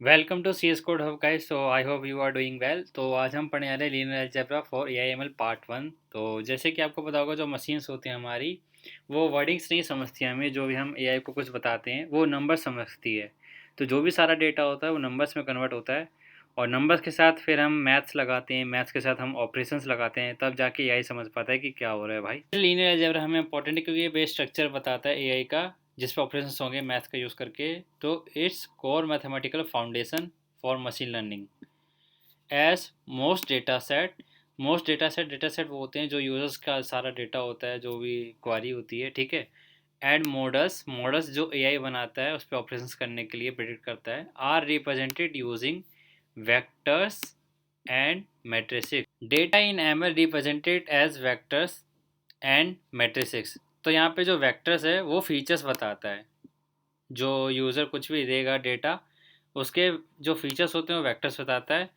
Welcome to C S code hub guys. So I hope you are doing well. तो आज हम पढ़ने वाले linear algebra for A I M L part one. तो जैसे कि आपको पता होगा, जो मशीन्स होती हैं हमारी, वो वर्डिंग्स नहीं समझती हैं हमें। जो भी हम ए आई को कुछ बताते हैं वो नंबर समझती है। तो जो भी सारा डेटा होता है वो नंबर्स में कन्वर्ट होता है, और नंबर्स के साथ फिर हम मैथ्स लगाते हैं, मैथ्स के साथ हम ऑपरेशंस लगाते हैं, तब जाके ए आई समझ पाता है कि क्या हो रहा है भाई। लीनियर अलजेब्रा हमें इंपॉर्टेंट है क्योंकि ये बेस स्ट्रक्चर बताता है ए आई का, जिस पे ऑपरेशंस होंगे मैथ्स का यूज़ करके। तो it's core mathematical foundation for machine learning as most data set वो होते हैं जो यूजर्स का सारा डेटा होता है, जो भी क्वारी होती है, ठीक है। एंड मॉडल्स मॉडल्स जो एआई बनाता है उस पर ऑपरेशंस करने के लिए प्रेडिक्ट करता है, are represented using vectors and matrices. Data in ML represented as vectors and matrices. तो यहाँ पे जो वेक्टर्स है वो फीचर्स बताता है। जो यूज़र कुछ भी देगा डेटा, उसके जो फीचर्स होते हैं वो वेक्टर्स बताता है।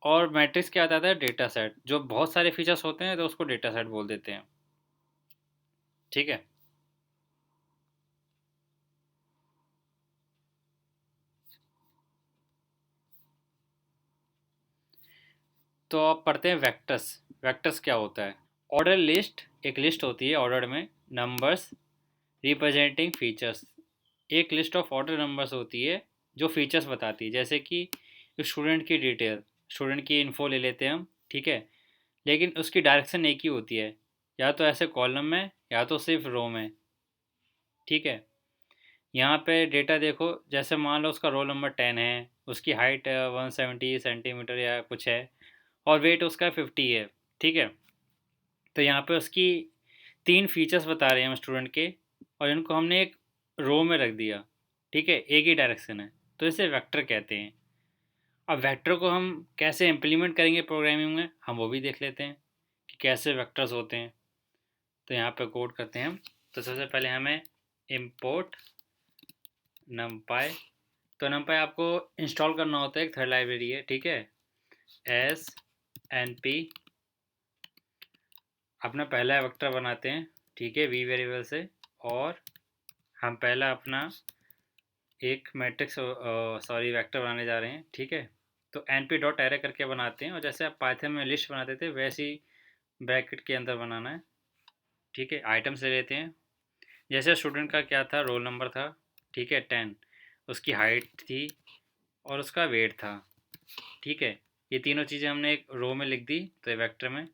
और मैट्रिक्स क्या आता है? Data set. जो बहुत सारे फीचर्स होते हैं तो उसको डेटा सेट बोल देते हैं, ठीक है। तो अब पढ़ते हैं वेक्टर्स। वेक्टर्स क्या होता है? ऑर्डर लिस्ट, एक लिस्ट होती है ऑर्डर में नंबर्स रिप्रेजेंटिंग फीचर्स। एक लिस्ट ऑफ ऑर्डर नंबर्स होती है जो फीचर्स बताती है, जैसे कि स्टूडेंट की डिटेल, स्टूडेंट की इन्फो ले लेते हैं हम, ठीक है। लेकिन उसकी डायरेक्शन एक ही होती है, या तो ऐसे कॉलम में या तो सिर्फ रो में, ठीक है। यहाँ पे डेटा देखो, जैसे मान लो उसका रोल नंबर 10 है, उसकी हाइट 170 सेंटीमीटर या कुछ है, और वेट उसका 50 है, ठीक है। तो यहाँ पे उसकी तीन फीचर्स बता रहे हैं हम स्टूडेंट के, और इनको हमने एक रो में रख दिया, ठीक है, एक ही डायरेक्शन है, तो इसे वेक्टर कहते हैं। अब वेक्टर को हम कैसे इम्प्लीमेंट करेंगे प्रोग्रामिंग में, हम वो भी देख लेते हैं कि कैसे वेक्टर्स होते हैं। तो यहाँ पे कोड करते हैं हम। तो सबसे पहले हमें इम्पोर्ट नमपाई। तो नमपाई आपको इंस्टॉल करना होता है, एक थर्ड लाइब्रेरी है, ठीक है। एस एन पी अपना पहला वेक्टर बनाते हैं, ठीक है, वी वेरिएबल से। और हम पहला अपना एक मैट्रिक्स सॉरी वेक्टर बनाने जा रहे हैं, ठीक है। तो एन पी डॉट एरे करके बनाते हैं, और जैसे आप पाइथन में लिस्ट बनाते थे वैसे ही ब्रैकेट के अंदर बनाना है, ठीक है। आइटम्स ले लेते हैं, जैसे स्टूडेंट का क्या था, रोल नंबर था, ठीक है, 10। उसकी हाइट थी और उसका वेट था, ठीक है। ये तीनों चीज़ें हमने एक रो में लिख दी, तो ये वेक्टर में।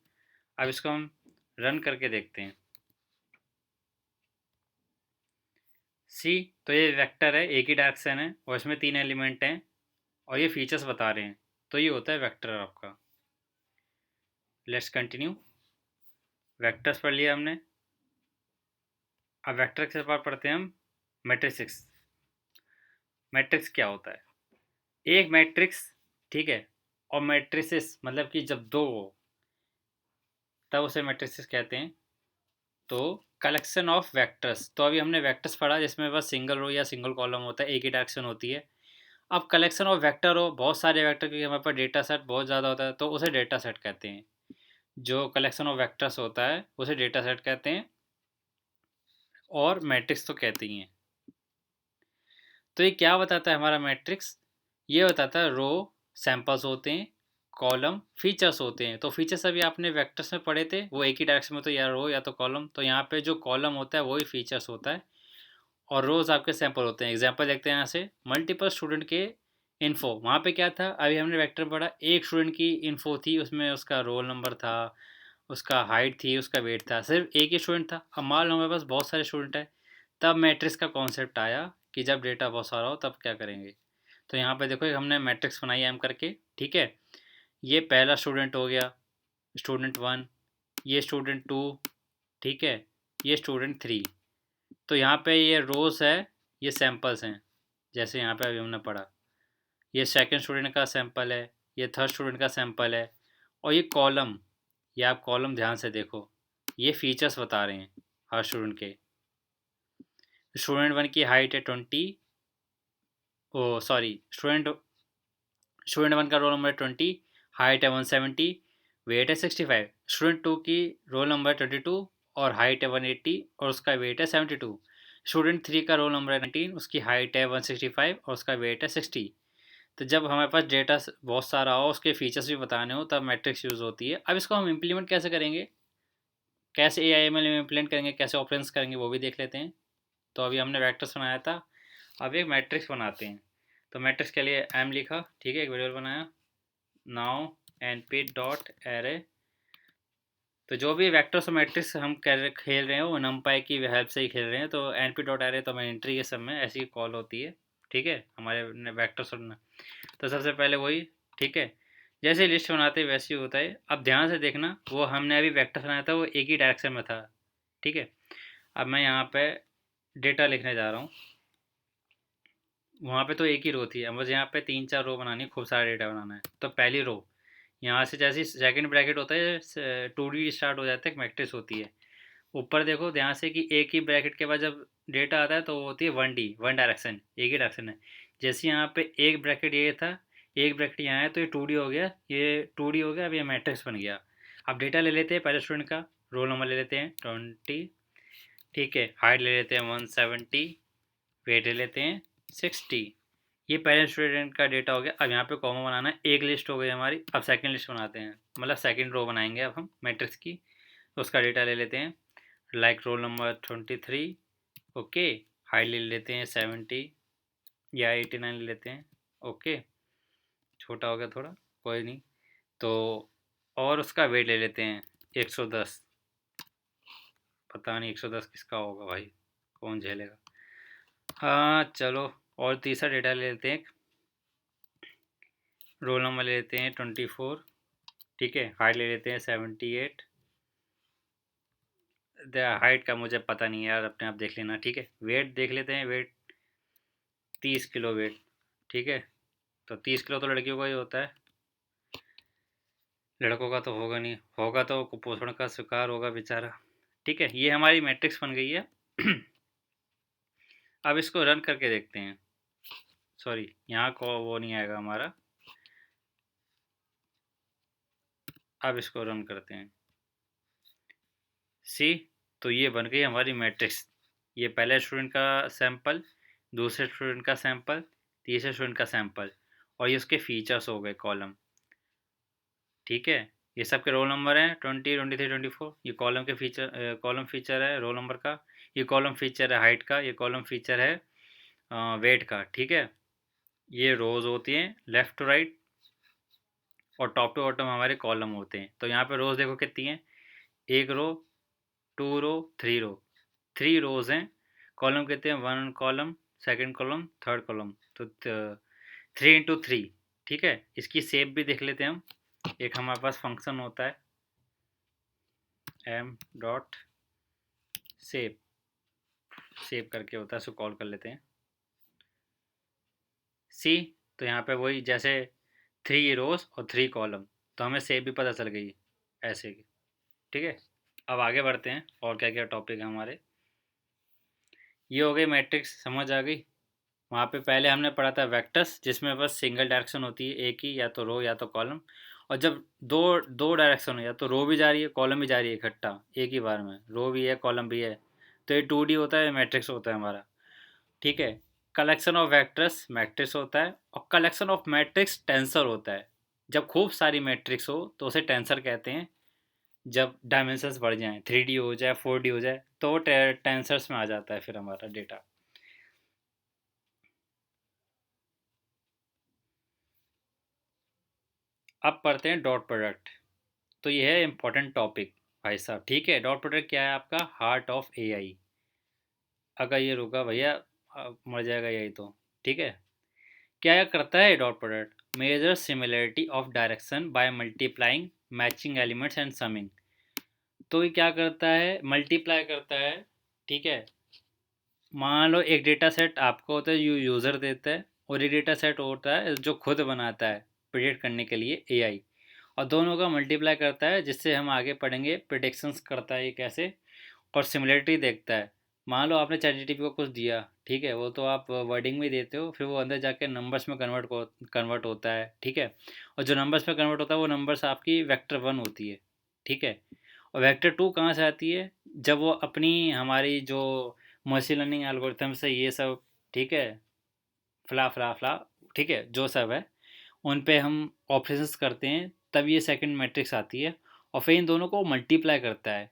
अब इसको हम रन करके देखते हैं। सी, तो ये वेक्टर है, एक ही डायरेक्शन है, और इसमें तीन एलिमेंट हैं, और ये फीचर्स बता रहे हैं। तो ये होता है वेक्टर आपका। Let's continue. वेक्टर्स पढ़ लिया हमने। अब वेक्टर के बाद पढ़ते हैं हम मैट्रिक्स। मैट्रिक्स क्या होता है? एक मैट्रिक्स, ठीक है। और मैट्रिसेस मतलब कि जब दो हो तब उसे मैट्रिसेस कहते हैं। तो कलेक्शन ऑफ वेक्टर्स, तो अभी हमने वेक्टर्स पढ़ा जिसमें बस सिंगल रो या सिंगल कॉलम होता है, एक ही डायरेक्शन होती है। अब कलेक्शन ऑफ वेक्टर हो, बहुत सारे वेक्टर, क्योंकि हमारे पास डेटा सेट बहुत ज़्यादा होता है, तो उसे डेटा सेट कहते हैं। जो कलेक्शन ऑफ वेक्टर्स होता है उसे डेटा सेट कहते हैं, और मैट्रिक्स तो कहते ही हैं। तो ये क्या बताता है हमारा मैट्रिक्स? ये बताता है रो सैंपल्स होते हैं, कॉलम फीचर्स होते हैं। तो फीचर्स अभी आपने वेक्टर्स में पढ़े थे, वो एक ही डायरेक्शन में, तो या रो या तो कॉलम। तो यहाँ पे जो कॉलम होता है वही फीचर्स होता है, और रोज आपके सैंपल होते हैं। एग्जाम्पल देखते हैं यहाँ से, मल्टीपल स्टूडेंट के इन्फो। वहाँ पे क्या था, अभी हमने वेक्टर पढ़ा, एक स्टूडेंट की इन्फो थी, उसमें उसका रोल नंबर था, उसका हाइट थी, उसका वेट था, सिर्फ एक ही स्टूडेंट था। अब मान लो हमारे पास बहुत सारे स्टूडेंट हैं, तब मैट्रिक्स का कॉन्सेप्ट आया कि जब डेटा बहुत सारा हो तब क्या करेंगे। तो यहाँ पे देखो, एक हमने मैट्रिक्स बनाई एम करके, ठीक है। ये पहला स्टूडेंट हो गया, स्टूडेंट वन। ये स्टूडेंट टू, ठीक है। ये स्टूडेंट थ्री। तो यहाँ पे ये रोज है, ये सैंपल्स हैं, जैसे यहाँ पे अभी हमने पढ़ा। ये सेकंड स्टूडेंट का सैंपल है, ये थर्ड स्टूडेंट का सैंपल है। और ये कॉलम, ये आप कॉलम ध्यान से देखो, ये फीचर्स बता रहे हैं हर स्टूडेंट के। स्टूडेंट वन की हाइट है 20, ओ सॉरी, स्टूडेंट वन का रोल नंबर 20, हाइट है 170, वेट है 65। स्टूडेंट टू की रोल नंबर 22 और हाइट है 180 और उसका वेट है 72। स्टूडेंट थ्री का रोल नंबर है 19, उसकी हाइट है 165 और उसका वेट है 60। तो जब हमारे पास डेटा बहुत सारा हो, उसके फीचर्स भी बताने हो, तब मैट्रिक्स यूज़ होती है। अब इसको हम इम्प्लीमेंट कैसे करेंगे, कैसे AIML में इम्प्लीमेंट करेंगे, कैसे ऑपरेंस करेंगे, वो भी देख लेते हैं। तो अभी हमने वेक्टर्स बनाया था, अब एक मैट्रिक्स बनाते हैं। तो मैट्रिक्स के लिए एम लिखा, ठीक है, एक वेरिएबल बनाया, नाउ np डॉट एरे। तो जो भी वेक्टर्स और मैट्रिक्स हम खेल रहे हैं वो नमपाई की हेल्प से ही खेल रहे हैं। तो np डॉट एरे तो हमारी एंट्री के सब में ऐसी कॉल होती है, ठीक है, हमारे वेक्टर्स और। तो सबसे पहले वही, ठीक है, जैसे लिस्ट बनाते हैं वैसे ही होता है। अब ध्यान से देखना, वो हमने अभी वेक्टर बनाया था वो एक ही डायरेक्शन में था, ठीक है। अब मैं यहाँ पे डेटा लिखने जा रहा हूँ, वहाँ पे तो एक ही रो थी, अब मुझे यहाँ पे 3-4 रो बनानी है, खूब सारा डेटा बनाना है। तो पहली रो यहाँ से, जैसे सेकंड ब्रैकेट होता है 2D स्टार्ट हो जाता है, एक मैट्रिक्स होती है। ऊपर देखो ध्यान से कि एक ही ब्रैकेट के बाद जब डेटा आता है तो वो होती है 1D, वन डायरेक्शन, एक ही डायरेक्शन है। जैसे यहाँ पे एक ब्रैकेट ये था, एक ब्रैकेट यहाँ है, तो ये 2D हो गया, ये 2D हो गया, अब ये मैट्रिक्स बन गया। अब डेटा ले लेते हैं पहले स्टूडेंट का, रोल नंबर ले लेते हैं 20, ठीक है, हाइट ले लेते हैं 170, वेट ले लेते हैं 60। ये पहले स्टूडेंट का डेटा हो गया। अब यहाँ पे कॉमा बनाना है, एक लिस्ट हो गई हमारी। अब सेकंड लिस्ट बनाते हैं, मतलब सेकंड रो बनाएंगे अब हम मैट्रिक्स की। तो उसका डेटा ले लेते हैं, like roll number 23, okay, height ले लेते हैं 70 या 89 ले लेते हैं, ओके, छोटा हो गया थोड़ा, कोई नहीं। तो और उसका वेट ले लेते हैं 110, पता नहीं 110 किसका होगा भाई, कौन झेलेगा। हाँ चलो, और तीसरा डेटा ले लेते हैं, रोल नंबर ले लेते हैं 24, ठीक है, हाइट ले लेते हैं 78। हाइट का मुझे पता नहीं है यार, अपने आप देख लेना, ठीक है। वेट देख लेते हैं, वेट 30 किलो वेट, ठीक है। तो 30 किलो तो लड़कियों का ही होता है, लड़कों का तो होगा नहीं, होगा तो कुपोषण का शिकार होगा बेचारा, ठीक है। ये हमारी मैट्रिक्स बन गई है। अब इसको रन करके देखते हैं, सॉरी यहाँ को वो नहीं आएगा हमारा। अब इसको रन करते हैं, सी, तो ये बन गई हमारी मैट्रिक्स। ये पहले स्टूडेंट का सैंपल, दूसरे स्टूडेंट का सैंपल, तीसरे स्टूडेंट का सैंपल, और ये उसके फीचर्स हो गए कॉलम, ठीक है। ये सब के रोल नंबर हैं 20, 23, 24। ये कॉलम के फीचर, कॉलम फीचर है रोल नंबर का, ये कॉलम फीचर है हाइट का, ये कॉलम फीचर है वेट का, ठीक है। ये रोज होती हैं लेफ़्ट टू राइट, और टॉप टू बॉटम हमारे कॉलम होते हैं। तो यहाँ पे रोज देखो कितनी हैं, एक रो, 2 रो, 3 रो, 3 रोज हैं। कॉलम कितने हैं, 1 column, second column, third column, तो 3 × 3, ठीक है। इसकी शेप भी देख लेते हैं हम, एक हमारे पास फंक्शन होता है m डॉट शेप, शेप करके होता है, उसको कॉल कर लेते हैं सी। तो यहाँ पे वही जैसे 3 रोज और 3 कॉलम, तो हमें शेप भी पता चल गई ऐसे की, ठीक है। अब आगे बढ़ते हैं, और क्या क्या टॉपिक है हमारे। ये हो गई मैट्रिक्स, समझ आ गई। वहाँ पे पहले हमने पढ़ा था वेक्टर्स, जिसमें बस सिंगल डायरेक्शन होती है, एक ही, या तो रो या तो कॉलम। और जब दो दो डायरेक्शन हो, या तो रो भी जा रही है कॉलम भी जा रही है इकट्ठा एक ही बार में, रो भी है कॉलम भी है, तो ये 2D होता है, मैट्रिक्स होता है हमारा, ठीक है। कलेक्शन ऑफ वेक्टर्स मैट्रिक्स होता है, और कलेक्शन ऑफ मैट्रिक्स टेंसर होता है। जब खूब सारी मैट्रिक्स हो तो उसे टेंसर कहते हैं। जब डायमेंशंस बढ़ जाएं, 3D हो जाए, 4D हो जाए, तो वो टेंसर्स में आ जाता है फिर हमारा डेटा। अब पढ़ते हैं डॉट प्रोडक्ट। तो ये है इम्पोर्टेंट टॉपिक भाई साहब, ठीक है। डॉट प्रोडक्ट क्या है, आपका हार्ट ऑफ AI। अगर ये रुका भैया, मर जाएगा यही तो, ठीक है। क्या करता है dot product, measure similarity of direction by multiplying matching elements and summing. तो ये क्या करता है, मल्टीप्लाई करता है, ठीक है। मान लो एक डेटा सेट आपको होता है, यूज़र देता है, और एक डेटा सेट होता है जो खुद बनाता है प्रिडिक्ट करने के लिए AI। और दोनों का मल्टीप्लाई करता है, जिससे हम आगे पढ़ेंगे प्रिडिक्शंस करता है ये कैसे, और सिमिलरिटी देखता है। मान लो आपने ChatGPT को कुछ दिया, ठीक है, वो तो आप वर्डिंग में देते हो, फिर वो अंदर जाके नंबर्स में कन्वर्ट होता है, ठीक है। और जो नंबर्स में कन्वर्ट होता है वो नंबर्स आपकी वेक्टर 1 होती है, ठीक है। और वेक्टर 2 कहाँ से आती है, जब वो अपनी हमारी जो मशीन लर्निंग एल्गोरिथम से ये सब, ठीक है, फला फला फला ठीक है, जो सब है उन पे हम ऑपरेशंस करते हैं, तब ये सेकंड मैट्रिक्स आती है। और फिर इन दोनों को मल्टीप्लाई करता है,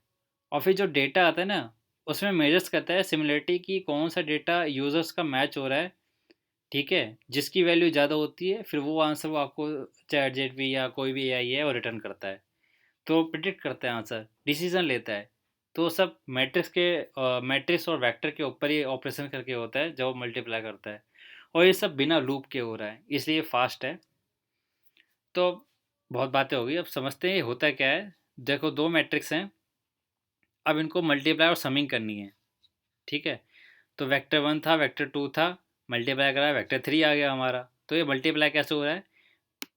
और फिर जो डेटा आता है ना, उसमें मेजर्स करता है सिमिलरिटी की, कौन सा डेटा यूज़र्स का मैच हो रहा है। ठीक है, जिसकी वैल्यू ज़्यादा होती है फिर वो आंसर वो आपको चैट जीपीटी या कोई भी एआई है वो रिटर्न करता है। तो प्रिडिक्ट करता है आंसर, डिसीजन लेता है। तो सब मैट्रिक्स और वेक्टर के ऊपर ही ऑपरेशन करके होता है जब वो मल्टीप्लाई करता है। और ये सब बिना लूप के हो रहा है, इसलिए फास्ट है। तो बहुत बातें हो गई, अब समझते हैं ये होता क्या है। देखो, दो मैट्रिक्स हैं, अब इनको मल्टीप्लाई और समिंग करनी है। ठीक है, तो वेक्टर वन था, वेक्टर टू था, मल्टीप्लाई करा, वेक्टर थ्री आ गया हमारा। तो ये मल्टीप्लाई कैसे हो रहा है,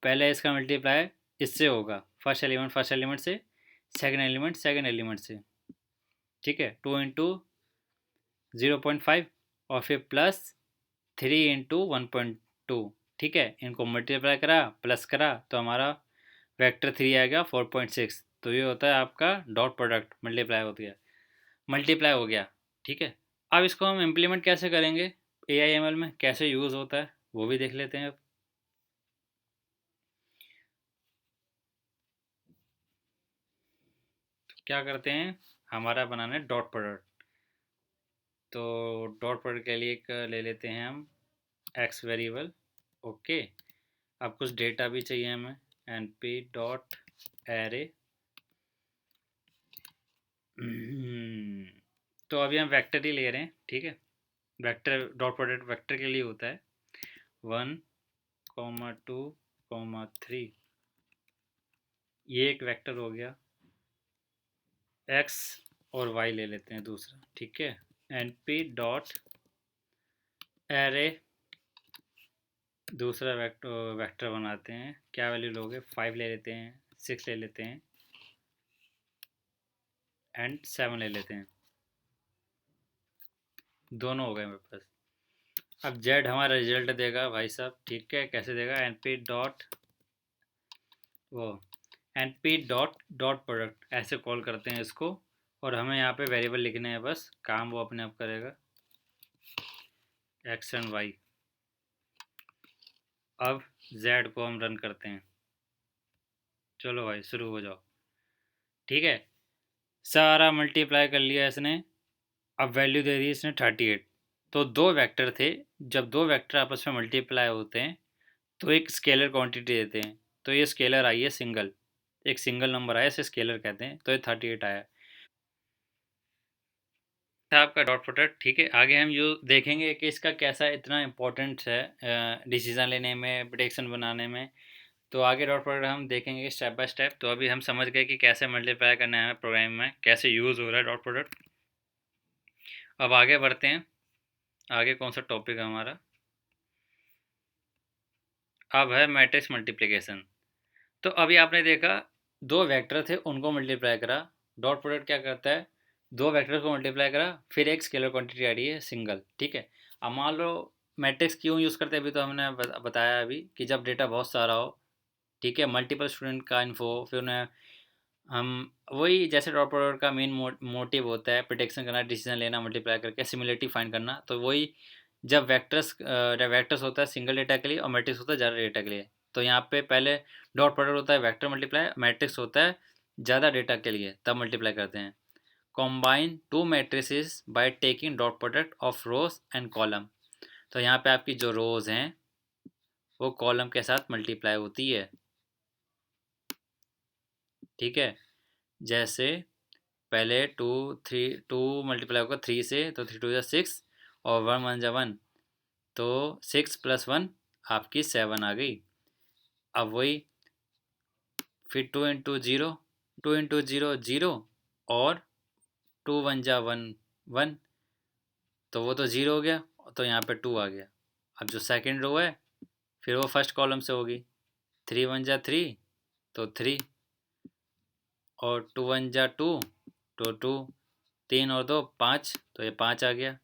पहले इसका मल्टीप्लाई इससे होगा, फर्स्ट एलिमेंट से, सेकंड एलिमेंट से। ठीक है, 2 इंटू 0.5, और फिर प्लस 3 इंटू 1.2। ठीक है, इनको मल्टीप्लाई करा, प्लस करा, तो हमारा वेक्टर थ्री आ गया 4.6। तो ये होता है आपका डॉट प्रोडक्ट, मल्टीप्लाई हो गया। ठीक है, अब इसको हम इम्प्लीमेंट कैसे करेंगे, ए आई एम एल में कैसे यूज़ होता है वो भी देख लेते हैं अब। तो क्या करते हैं, हमारा बनाना है डॉट प्रोडक्ट। तो डॉट प्रोडक्ट के लिए एक ले लेते हैं हम एक्स वेरिएबल। ओके, अब कुछ डेटा भी चाहिए हमें, एन पी डॉट एरे। तो अभी हम वेक्टर ही ले रहे हैं। ठीक है, वेक्टर डॉट प्रोडक्ट वेक्टर के लिए होता है 1, 2, 3। ये एक वेक्टर हो गया। एक्स और वाई ले लेते हैं दूसरा। ठीक है, एन पी डॉट एरे, दूसरा वेक्टर वेक्टर बनाते हैं। क्या वैल्यू लोगे, 5 ले लेते हैं, 6 ले लेते हैं, एंड 7 ले लेते हैं। दोनों हो गए मेरे पास। अब जेड हमारा रिजल्ट देगा भाई साहब। ठीक है, कैसे देगा, एन पी डॉट वो N P dot dot product, ऐसे कॉल करते हैं इसको। और हमें यहाँ पे वेरिएबल लिखने हैं, बस काम वो अपने आप करेगा, एक्स एंड वाई। अब जेड को हम रन करते हैं। चलो भाई शुरू हो जाओ। ठीक है, सारा मल्टीप्लाई कर लिया इसने। अब वैल्यू दे दी इसने 38। तो दो वेक्टर थे, जब दो वेक्टर आपस में मल्टीप्लाई होते हैं तो एक स्केलर क्वांटिटी देते हैं। तो ये स्केलर आई है सिंगल, एक सिंगल नंबर आया, इसे स्केलर कहते हैं। तो ये 38 आया था आपका डॉट प्रोडक्ट। ठीक है, आगे हम जो देखेंगे कि इसका कैसा इतना इम्पोर्टेंट है डिसीजन लेने में, प्रेडिक्शन बनाने में। तो आगे डॉट प्रोडक्ट हम देखेंगे स्टेप बाय स्टेप। तो अभी हम समझ गए कि कैसे मल्टीप्लाई करना है प्रोग्राम में, कैसे यूज़ हो रहा है डॉट प्रोडक्ट। अब आगे बढ़ते हैं, आगे कौन सा टॉपिक है हमारा, अब है मैट्रिक्स मल्टीप्लिकेशन। तो अभी आपने देखा, दो वेक्टर थे उनको मल्टीप्लाई करा। डॉट प्रोडक्ट क्या करता है, दो वेक्टर को मल्टीप्लाई करा, फिर एक स्केलर क्वांटिटी आ रही है सिंगल। ठीक है, अब मान लो मैट्रिक्स क्यों यूज़ करते हैं, अभी तो हमने बताया अभी कि जब डेटा बहुत सारा हो। ठीक है, मल्टीपल स्टूडेंट का इन्फो, फिर उन्हें हम वही, जैसे डॉट प्रोडक्ट का मेन मोटिव होता है प्रिडिक्शन करना, डिसीजन लेना, मल्टीप्लाई करके सिमिलरिटी फाइंड करना। तो वही, जब वेक्टर्स होता है सिंगल डेटा के लिए और मैट्रिक्स होता है ज़्यादा डेटा के लिए। तो यहाँ पे पहले डॉट प्रोडक्ट होता है वेक्टर मल्टीप्लाई, मैट्रिक्स होता है ज़्यादा डेटा के लिए, तब मल्टीप्लाई करते हैं। Combine to matrices by taking dot product of rose and column. तो यहाँ पे आपकी जो रोज हैं वो कॉलम के साथ मल्टीप्लाई होती है। ठीक है, जैसे पहले 2 मल्टीप्लाई होगा 3 से, तो 3 2 6, और 1 1 जा 1, तो 6 + 1 आपकी 7 आ गई। अब वही, फिर 2 इंटू 0, 2 इंटू 0 0, और 2 1 जा 1 1, तो वो तो 0 हो गया, तो यहाँ पे 2 आ गया। अब जो सेकंड रो है फिर वो फर्स्ट कॉलम से होगी, 3 1 जा 3, तो 3, और 2 1 जा 2, तो 2, 3 और 2 5, तो ये 5 आ गया।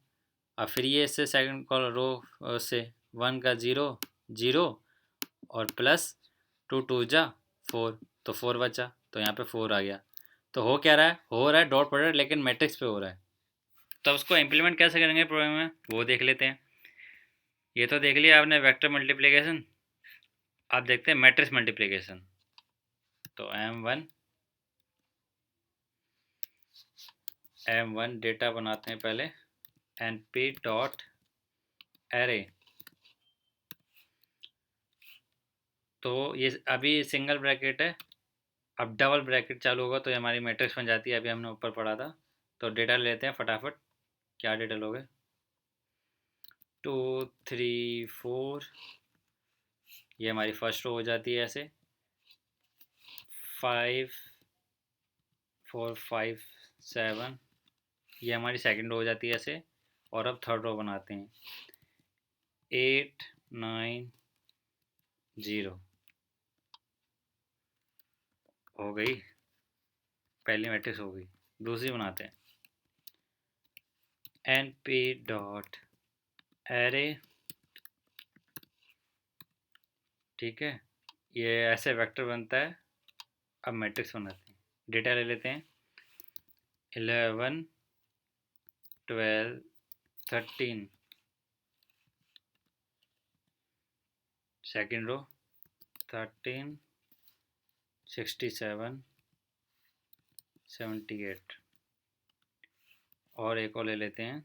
अब फिर ये इससे सेकंड कॉलम रो से 1 का 0 0, और प्लस 2 2 जा 4, तो 4 बचा, तो यहाँ पे 4 आ गया। तो हो क्या रहा है, हो रहा है डॉट प्रोडक्ट, लेकिन मैट्रिक्स पे हो रहा है। तो उसको इम्प्लीमेंट कैसे करेंगे प्रोग्राम में वो देख लेते हैं। ये तो देख लिया आपने वेक्टर मल्टीप्लिकेशन। आप देखते हैं मैट्रिक्स मल्टीप्लिकेशन। तो M1 डेटा बनाते हैं पहले, np डॉट एरे। तो ये अभी सिंगल ब्रैकेट है, अब डबल ब्रैकेट चालू होगा तो ये हमारी मैट्रिक्स बन जाती है। अभी हमने ऊपर पढ़ा था। तो डेटा लेते हैं फटाफट। क्या डेटा लोगे? 2 3 4, ये हमारी फर्स्ट रो हो जाती है ऐसे। 5 4 5 7, ये हमारी सेकंड रो हो जाती है ऐसे। और अब थर्ड रो बनाते हैं। 8 9 0 हो गई, पहली मैट्रिक्स हो गई। दूसरी बनाते हैं, np डॉट एरे। ठीक है, ये ऐसे वेक्टर बनता है। अब मैट्रिक्स बनाते हैं, डेटा ले लेते हैं। 11 12 13, सेकेंड रो। 13 67 78, और एक और ले लेते हैं।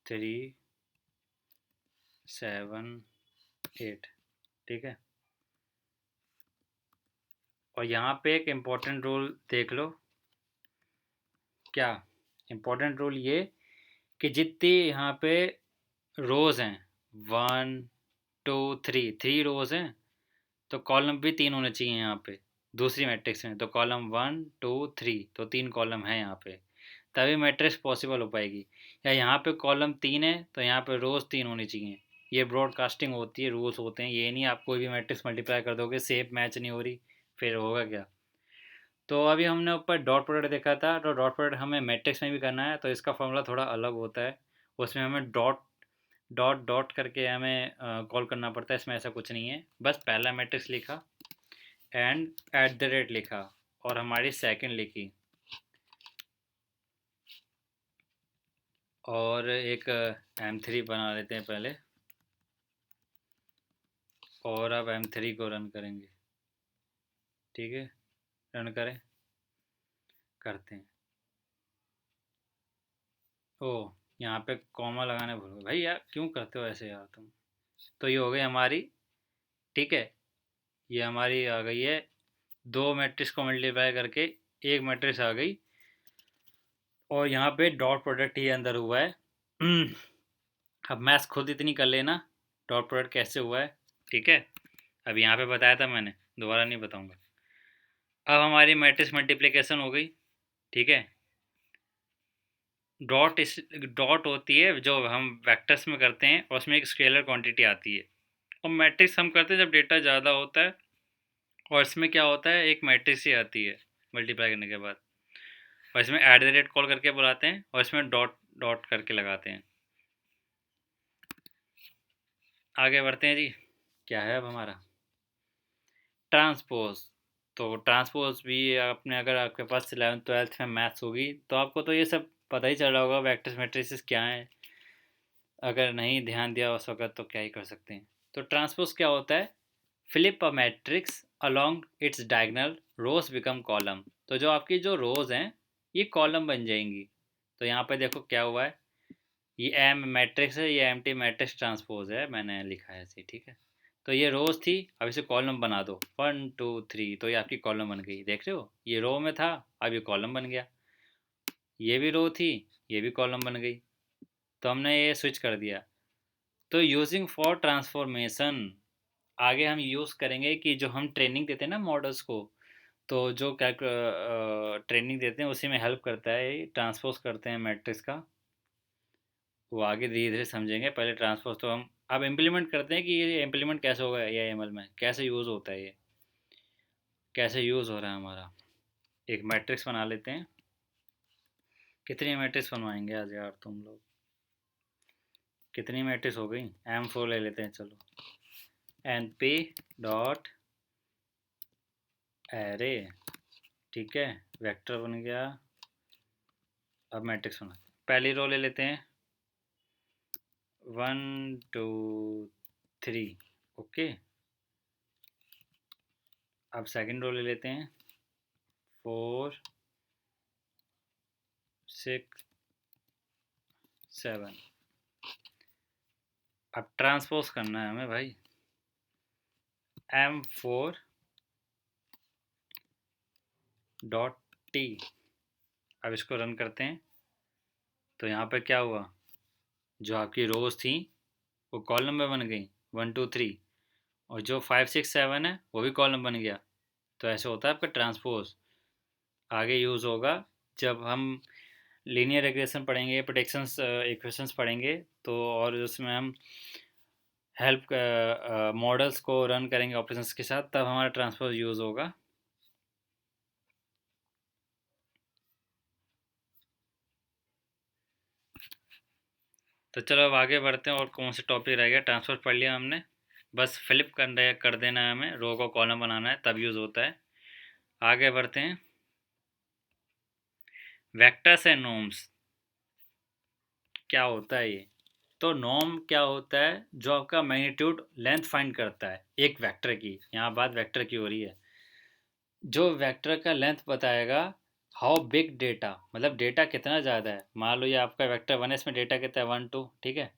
3 7 8। ठीक है, और यहाँ पे एक इम्पोर्टेंट रूल देख लो। क्या इम्पोर्टेंट रूल? ये कि जितनी यहाँ पे रोज़ हैं, 1 2 3, 3 रोज़ हैं, तो कॉलम भी 3 होने चाहिए यहाँ पे। दूसरी मैट्रिक्स में तो कॉलम 1 2 3, तो 3 कॉलम है यहाँ पे, तभी मैट्रिक्स पॉसिबल हो पाएगी। या यहाँ पे कॉलम 3 है तो यहाँ पे रोज़ 3 होनी चाहिए। ये ब्रॉडकास्टिंग होती है, रूल्स होते हैं। ये नहीं आप कोई भी मैट्रिक्स मल्टीप्लाई कर दोगे, सेप मैच नहीं हो रही, फिर होगा क्या? तो अभी हमने ऊपर डॉट प्रोडक्ट देखा था, तो डॉट प्रोडक्ट हमें मैट्रिक्स में भी करना है, तो इसका फॉर्मूला थोड़ा अलग होता है। उसमें हमें डॉट डॉट डॉट करके हमें कॉल करना पड़ता है। इसमें ऐसा कुछ नहीं है, बस पहला मैट्रिक्स लिखा एंड एट द रेट लिखा और हमारी सेकंड लिखी, और एक M3 बना लेते हैं पहले, और अब M3 को रन करेंगे। ठीक है, रन करें, करते हैं। ओ, यहाँ पे कॉमा लगाने भूल गए भाई, यार क्यों करते हो ऐसे यार तुम। तो ये हो गई हमारी। ठीक है, ये हमारी आ गई है, दो मैट्रिक्स को मल्टीप्लाई करके एक मैट्रिक्स आ गई, और यहाँ पे डॉट प्रोडक्ट ही अंदर हुआ है। अब मैथ्स खुद इतनी कर लेना, डॉट प्रोडक्ट कैसे हुआ है। ठीक है, अब यहाँ पे बताया था मैंने, दोबारा नहीं बताऊँगा। अब हमारी मैट्रिक्स मल्टीप्लिकेशन हो गई। ठीक है, डॉट इस डॉट होती है जो हम वेक्टर्स में करते हैं, और उसमें एक स्केलर क्वांटिटी आती है। और मैट्रिक्स हम करते हैं जब डेटा ज़्यादा होता है, और इसमें क्या होता है, एक मैट्रिक्स ही आती है मल्टीप्लाई करने के बाद, और इसमें एट द रेट कॉल करके बुलाते हैं, और इसमें डॉट डॉट करके लगाते हैं। आगे बढ़ते हैं जी। क्या है अब हमारा? ट्रांसपोज। तो ट्रांसपोज भी आपने, अगर आपके पास 11th 12th में मैथ्स होगी तो आपको तो ये सब पता ही चल रहा होगा, वेक्टर्स मैट्रिसेस क्या हैं। अगर नहीं ध्यान दिया उस वक्त तो क्या ही कर सकते हैं। तो ट्रांसपोज क्या होता है? Flip a matrix along its diagonal, rows become column. तो जो आपकी जो रोज हैं ये कॉलम बन जाएंगी। तो यहाँ पे देखो क्या हुआ है, ये एम मैट्रिक्स है, ये एम टी मैट्रिक्स ट्रांसपोज है, मैंने लिखा है ऐसे। ठीक है, तो ये रोज थी, अब इसे कॉलम बना दो, 1 2 3, तो ये आपकी कॉलम बन गई। देख रहे हो, ये रो में था, अब ये कॉलम बन गया। ये भी रो थी, ये भी कॉलम बन गई। तो हमने ये स्विच कर दिया। तो यूजिंग फॉर ट्रांसफॉर्मेशन, आगे हम यूज़ करेंगे कि जो हम ट्रेनिंग देते हैं ना मॉडल्स को, तो जो क्या ट्रेनिंग देते हैं उसी में हेल्प करता है, ट्रांसपोज करते हैं मैट्रिक्स का। वो आगे धीरे धीरे समझेंगे, पहले ट्रांसपोज तो हम अब इम्प्लीमेंट करते हैं कि ये इम्प्लीमेंट कैसे होगा ए एम एल में, कैसे यूज़ होता है, ये कैसे यूज़ हो रहा है हमारा। एक मैट्रिक्स बना लेते हैं। कितनी मैट्रिक्स बनवाएंगे आज यार तुम लोग? कितनी मैट्रिक्स हो गई? M4 ले लेते हैं चलो। np dot array. ठीक है, वेक्टर बन गया। अब मैट्रिक्स बना, पहली रो ले लेते हैं, 1 2 3। ओके, अब सेकंड रो ले लेते हैं, 4 6 7। अब ट्रांसपोज करना है हमें भाई, M4 डॉट टी। अब इसको रन करते हैं, तो यहाँ पे क्या हुआ, जो आपकी रोज थी वो कॉलम में बन गई 1 2 3, और जो 5 6 7 है वो भी कॉलम बन गया। तो ऐसे होता है आपका ट्रांसपोज। आगे यूज़ होगा जब हम लीनियर रिग्रेशन पढ़ेंगे, प्रेडिक्शंस इक्वेशंस पढ़ेंगे, तो और उसमें हम हेल्प मॉडल्स को रन करेंगे ऑपरेशंस के साथ, तब हमारा ट्रांसपोज यूज़ होगा। तो चलो अब आगे बढ़ते हैं, और कौन से टॉपिक रह गया। ट्रांसपोज पढ़ लिया हमने, बस फ्लिप कर देना है हमें, रो को कॉलम बनाना है, तब यूज़ होता है। आगे बढ़ते हैं, वेक्टर्स एंड नॉर्म्स क्या होता है ये। तो नॉर्म क्या होता है, जो आपका मैग्नीट्यूड लेंथ फाइंड करता है एक वेक्टर की, यहाँ बात वेक्टर की हो रही है, जो वेक्टर का लेंथ बताएगा हाउ बिग डेटा, मतलब डेटा कितना ज़्यादा है। मान लो ये आपका वेक्टर 1 है, इसमें डेटा कितना है 1 2, ठीक है।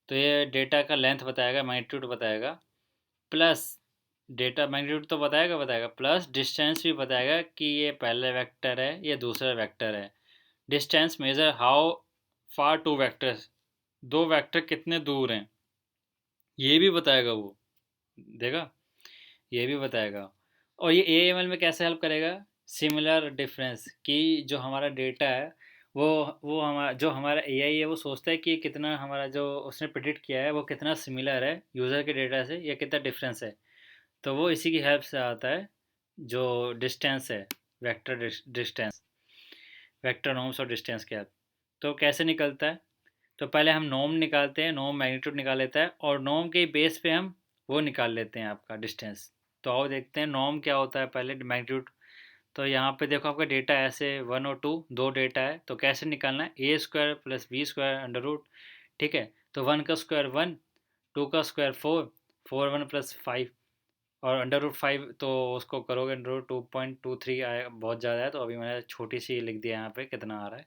तो ये डेटा का लेंथ बताएगा, मैग्नीट्यूड बताएगा, प्लस डेटा मैग्नीट्यूड तो बताएगा प्लस डिस्टेंस भी बताएगा कि ये पहला वेक्टर है ये दूसरा वेक्टर है। Distance measure how far two vectors, दो वेक्टर कितने दूर हैं, ये भी बताएगा वो, देगा, ये भी बताएगा। और ये AML में कैसे हेल्प करेगा, सिमिलर डिफरेंस, कि जो हमारा डेटा है वो हमारा जो हमारा AI है वो सोचता है कि कितना हमारा जो उसने प्रिडिक्ट किया है वो कितना सिमिलर है यूज़र के डेटा से, या कितना डिफरेंस है। तो वो इसी की हेल्प से आता है, जो डिस्टेंस है, वेक्टर डिस्टेंस, वेक्टर नॉर्म्स और डिस्टेंस के हेल्प। तो कैसे निकलता है, तो पहले हम नॉर्म निकालते हैं, नॉर्म मैग्नीट्यूड निकाल लेता है, और नॉर्म के बेस पे हम वो निकाल लेते हैं आपका डिस्टेंस। तो आओ देखते हैं नॉर्म क्या होता है, पहले मैग्नीट्यूड। तो यहाँ पे देखो आपका डेटा ऐसे 1 और 2 दो डेटा है, तो कैसे निकालना है, A square plus B square under root, ठीक है। तो 1 का स्क्वायर 1, 2 का स्क्वायर 4, 4 1 प्लस 5, और अंडर रूट 5 तो उसको करोगे अंडर रूट 2.23 आएगा, बहुत ज़्यादा है, तो अभी मैंने छोटी सी लिख दिया यहाँ पे कितना आ रहा है।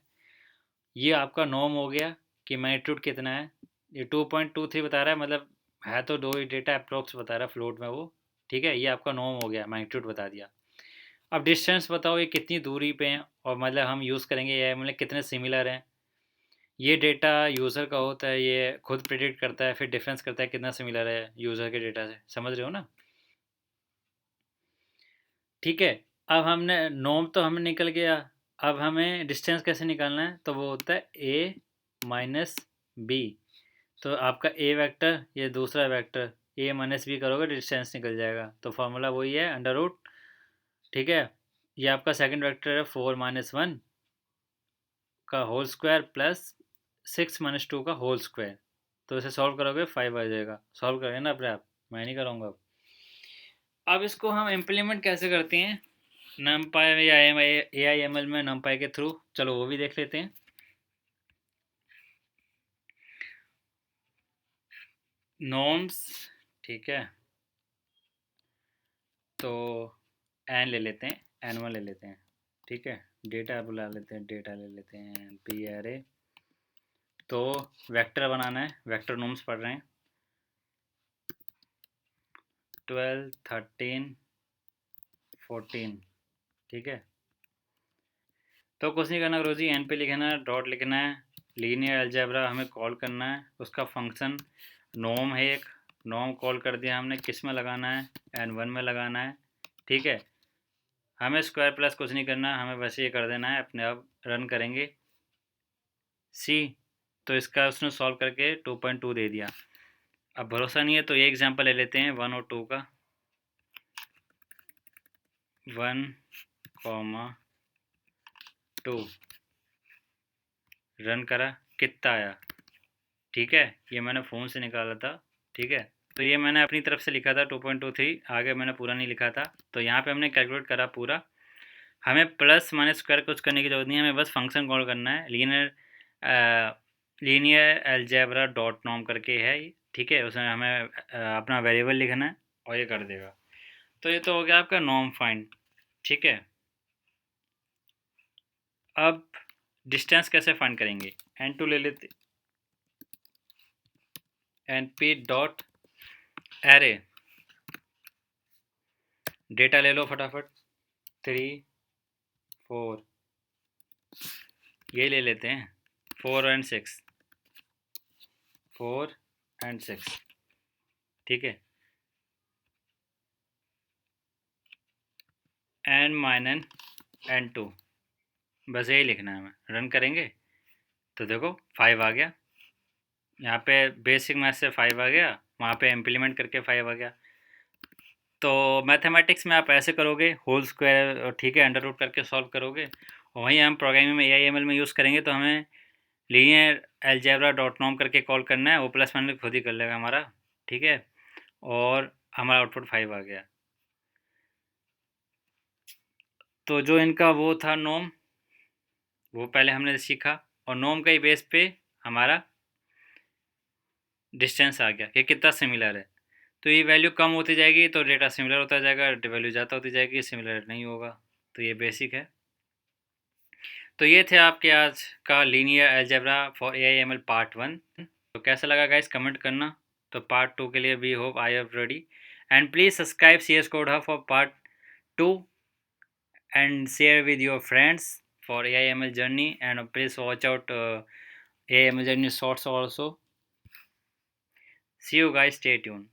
ये आपका नॉर्म हो गया कि मैग्नीट्यूड कितना है, ये 2.23 बता रहा है, मतलब है तो दो ही डेटा, अप्रोक्स बता रहा है फ्लोट में वो, ठीक है। ये आपका नॉर्म हो गया, मैग्नीट्यूड बता दिया। अब डिस्टेंस बताओ ये कितनी दूरी पे हैं, और मतलब हम यूज़ करेंगे ये, मतलब कितने सिमिलर हैं। ये डेटा यूज़र का होता है, ये खुद प्रिडिक्ट करता है, फिर डिफरेंस करता है कितना सिमिलर है यूज़र के डेटा से, समझ रहे हो ना। ठीक है, अब हमने नॉर्म तो हमें निकल गया, अब हमें डिस्टेंस कैसे निकालना है, तो वो होता है ए माइनस बी। तो आपका ए वेक्टर ये दूसरा वेक्टर, ए माइनस बी करोगे डिस्टेंस निकल जाएगा, तो फार्मूला वही है अंडर रूट, ठीक है। ये आपका सेकंड वेक्टर है 4 माइनस 1 का होल स्क्वायर प्लस 6 माइनस 2 का होल स्क्वायर। तो इसे सॉल्व करोगे 5 आ जाएगा, सॉल्व करें ना अपने आप, मैं नहीं करूँगा अब इसको हम इम्प्लीमेंट कैसे करते हैं नमपाई या AIML में, नमपाई के थ्रू, चलो वो भी देख लेते हैं। नॉर्म्स, ठीक है, तो एन ले लेते हैं, N1 ले लेते हैं, ठीक है। डेटा बुला लेते हैं, डेटा ले लेते हैं पी एरे। तो वेक्टर बनाना है, वेक्टर नॉर्म्स पढ़ रहे हैं, 12 13 14, ठीक है। तो कुछ नहीं करना रोजी, एन पे लिखना है, डॉट लिखना है, लीनियर अलजेब्रा हमें कॉल करना है, उसका फंक्शन नॉर्म है एक, नॉर्म कॉल कर दिया हमने, किस में लगाना है, N1 में लगाना है, ठीक है। हमें स्क्वायर प्लस कुछ नहीं करना, हमें बस ये कर देना है, अपने आप रन करेंगे सी। तो इसका उसने सॉल्व करके 2.2 दे दिया। अब भरोसा नहीं है तो ये एग्जांपल ले लेते हैं 1 और 2 का, 1 कॉमा 2, रन करा, कितना आया, ठीक है। ये मैंने फ़ोन से निकाला था, ठीक है। तो ये मैंने अपनी तरफ से लिखा था 2.23, आगे मैंने पूरा नहीं लिखा था। तो यहाँ पे हमने कैलकुलेट करा पूरा, हमें प्लस माइनस स्क्वायर कुछ करने की जरूरत नहीं है, हमें बस फंक्शन कॉल करना है, लीनियर लीनियर अलजेब्रा डॉट नॉम करके है, ठीक है। उसमें हमें अपना वेरिएबल लिखना है और ये कर देगा। तो ये तो हो गया आपका नॉर्म फाइंड, ठीक है। अब डिस्टेंस कैसे फाइंड करेंगे, n2 ले लेते, np डॉट एरे, डेटा ले लो फटाफट, 3 4 ये ले लेते हैं, 4 और 6, 4 और 6, ठीक है। n माइनस n2, बस यही लिखना है हमें। रन करेंगे तो देखो 5 आ गया, यहाँ पे बेसिक मैथ से 5 आ गया, वहाँ पे इम्प्लीमेंट करके 5 आ गया। तो मैथमेटिक्स में आप ऐसे करोगे, होल स्क्वायर, ठीक है, अंडर रूट करके सॉल्व करोगे। और वहीं हम प्रोग्रामिंग में AIML में यूज़ करेंगे तो हमें लीनियर अलजेब्रा डॉट नॉम करके कॉल करना है, वो प्लस माइनस खुद ही कर लेगा हमारा, ठीक है। और हमारा आउटपुट 5 आ गया। तो जो इनका वो था नॉर्म, वो पहले हमने सीखा, और नॉर्म का ही बेस पे हमारा डिस्टेंस आ गया कि कितना सिमिलर है। तो ये वैल्यू कम होती जाएगी तो डेटा सिमिलर होता जाएगा, वैल्यू ज़्यादा होती जाएगी सिमिलर नहीं होगा। तो ये बेसिक है। तो ये थे आपके आज का linear algebra for AIML part 1। तो कैसा लगा गाइस, कमेंट करना। तो पार्ट 2 के लिए we hope I have ready, and please subscribe CS Code Hub for part 2 and share with your friends for AIML journey, and please watch out AIML journey shorts also. See you guys, stay tuned.